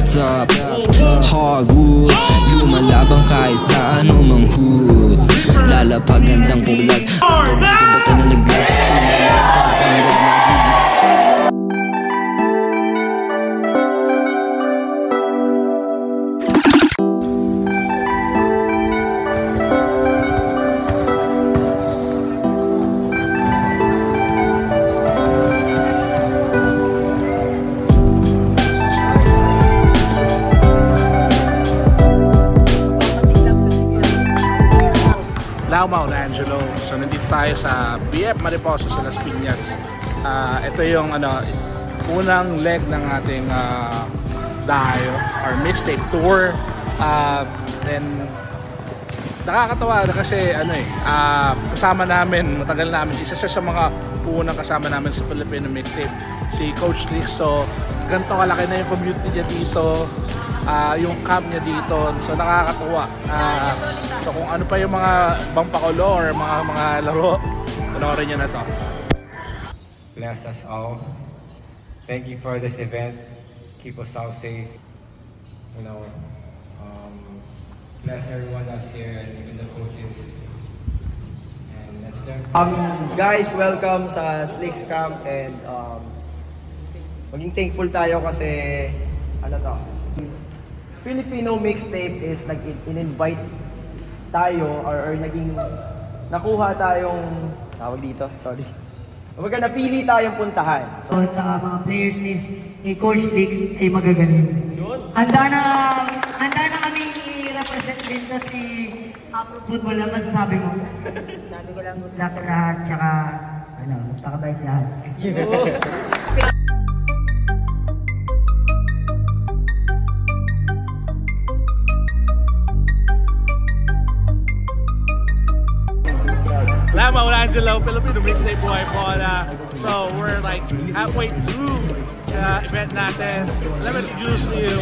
top, hardwood, lumalabang kahit sa anumang hood. Lalapag gandang pulag, ang pagbato na naglag, sinalas papanggad na Mount Angelo. So nandito tayo sa BF Mariposa sa Las Piñas. Ito yung unang leg ng ating dayo or mixtape tour. Then nakakatawa kasi kasama namin, matagal namin, isa siya sa mga unang kasama namin sa Filipino mixtape, si Coach Leaks. So ganito kalaki na yung community niya dito, yung camp niya dito. So nakakatuwa. So kung ano pa yung mga bangpakulo or mga laro, panoorin nyo na to. Bless us all. Thank you for this event. Keep us all safe. Bless everyone that's here and even the coaches. And let's learn. Guys, welcome sa Slicks Camp, and maging thankful tayo kasi Filipino mixtape is like in-invite tayo or naging nakuha tayong tawag dito, sorry. Kumbaga napili tayong puntahan. So sa mga players ni Coach Leaks ay magagaling. Handa na kami i-represent din to si Afro Football. Ano masasabi mo? Sabi ko lang good luck sa lahat, tsaka pakabait lahat. Mount Angelo, Filipino mixtape buhay po. So we're like halfway through the event natin. Let me introduce you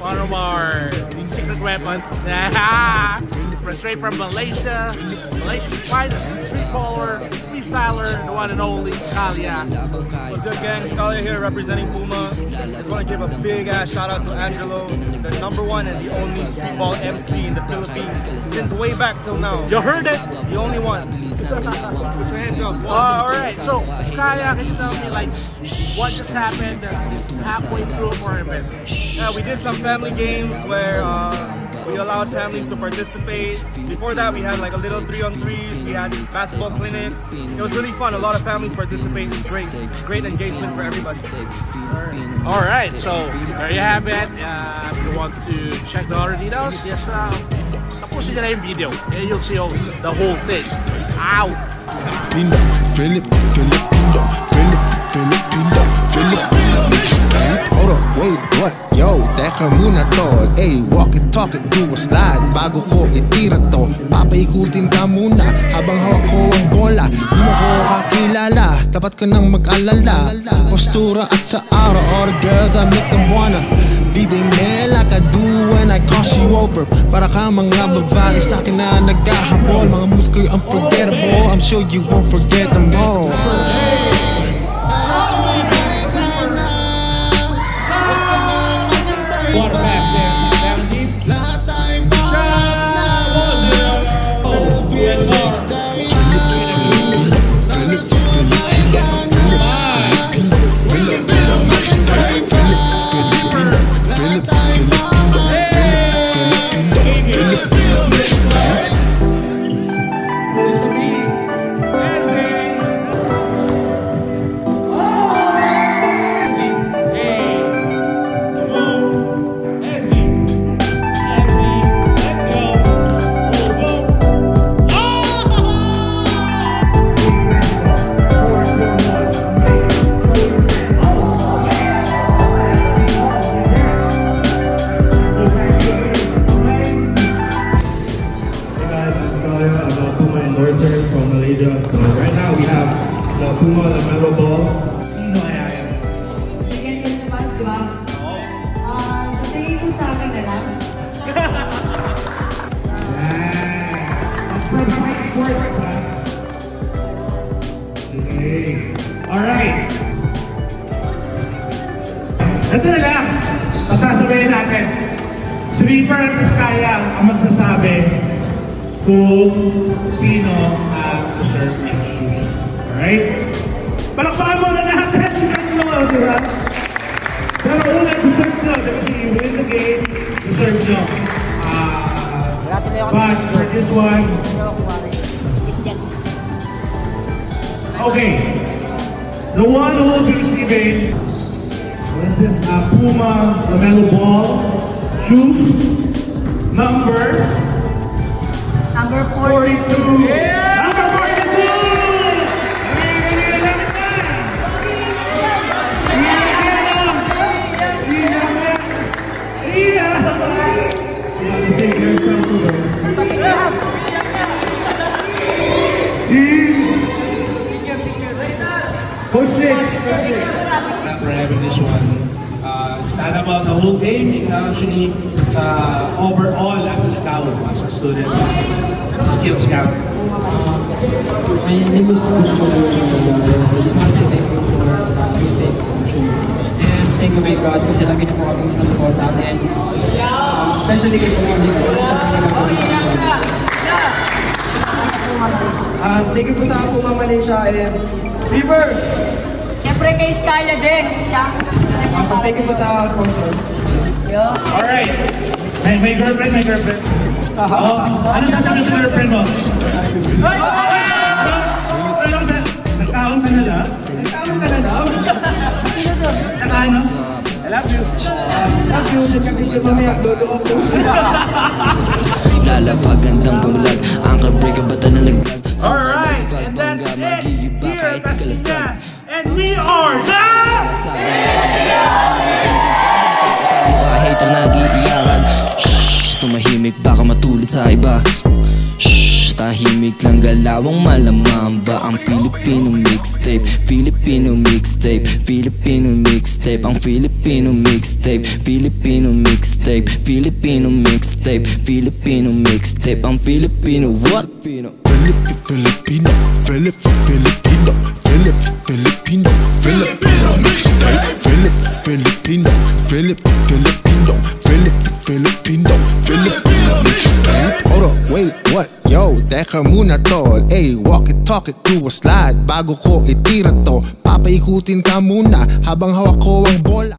one of our secret weapons. Straight from Malaysia. Malaysia's finest street baller, freestyler, the one and only Kalia. What's good, gang? Kalia here representing Puma. Just want to give a big ass shout out to Angelo, the #1 and the only street ball MC in the Philippines since way back till now. You heard it? The only one. Put your hands up. Alright, so Kalia, can you tell me like what just happened halfway through our event? Yeah, we did some family games where we allowed families to participate. Before that, we had like a little 3-on-3s. We had basketball clinics. It was really fun. A lot of families participated. Great engagement for everybody. Alright, so there you have it. If you want to check the other details, yes, tapusin nyo na yung video. And you'll see the whole thing. Ow! Hold up, wait, what? Yo, teka muna to. Ay, walk it, talk it, do a slide. Bago ko itira to, papaikutin ka muna habang hawak ko ang bola. Di mo ko kakilala, dapat ka nang mag-alala. Postura at sa aura, all the girls I make them wanna leading me like I do when I cross you over. Para ka mga babae sa'kin na naghahabol. Mga moves ko'y unforgettable, I'm sure you won't forget them all. Water back there, down deep. Ito na lang, magsasabihin natin. Si Reaper at Iskaya ang magsasabi kung sino ang deserve ng shoes. Alright? Palakpakan muna natin si Tatlo, di ba? Pero una, deserve nyo. Kasi you win the game, deserve nyo. But for this one, okay. The one who will be receiving, what is this? Puma LaMelo Ball shoes, number 42. Yeah! Number 42! Coach Nick, for having this one. It's not about the whole game, it's actually overall as a student, skills count. My name is Coach and thank you my God kasi lagi na po kami sinusuportahan and especially kay Coach thank you po sa Puma Malaysia and River! Siyempre kay Skyla din. Thank you po sa sponsors. Alright. May girlfriend. Ano sasabi sa girlfriend mo? Nagkaon ka na lang? Nakaano? I love you. Love you. Nagkakita mamaya. Lalapagandang bulag ang kabrega bata na laglag. Alright, and that's it here at Pilipinas. And we are the... Sa mukha hater nag-iiyakan. Shhh, tumahimik baka matulad sa iba. Shhh, tahimik lang galawang malamang ba ang Filipino mixtape. Filipino mixtape, Filipino mixtape. Ang Filipino mixtape, Filipino mixtape, Filipino mixtape, Filipino mixtape. Ang Filipino what? Filipino, Filipino, Filipino, Filipino mixtape. Filipino, Filipino, Filipino, Filipino mixtape. Hold up, wait, what? Yo, teka muna tol. Ay, walk it, talk it, do a slide bago ko itira to. Papaikutin ka muna habang hawak ko ang bola.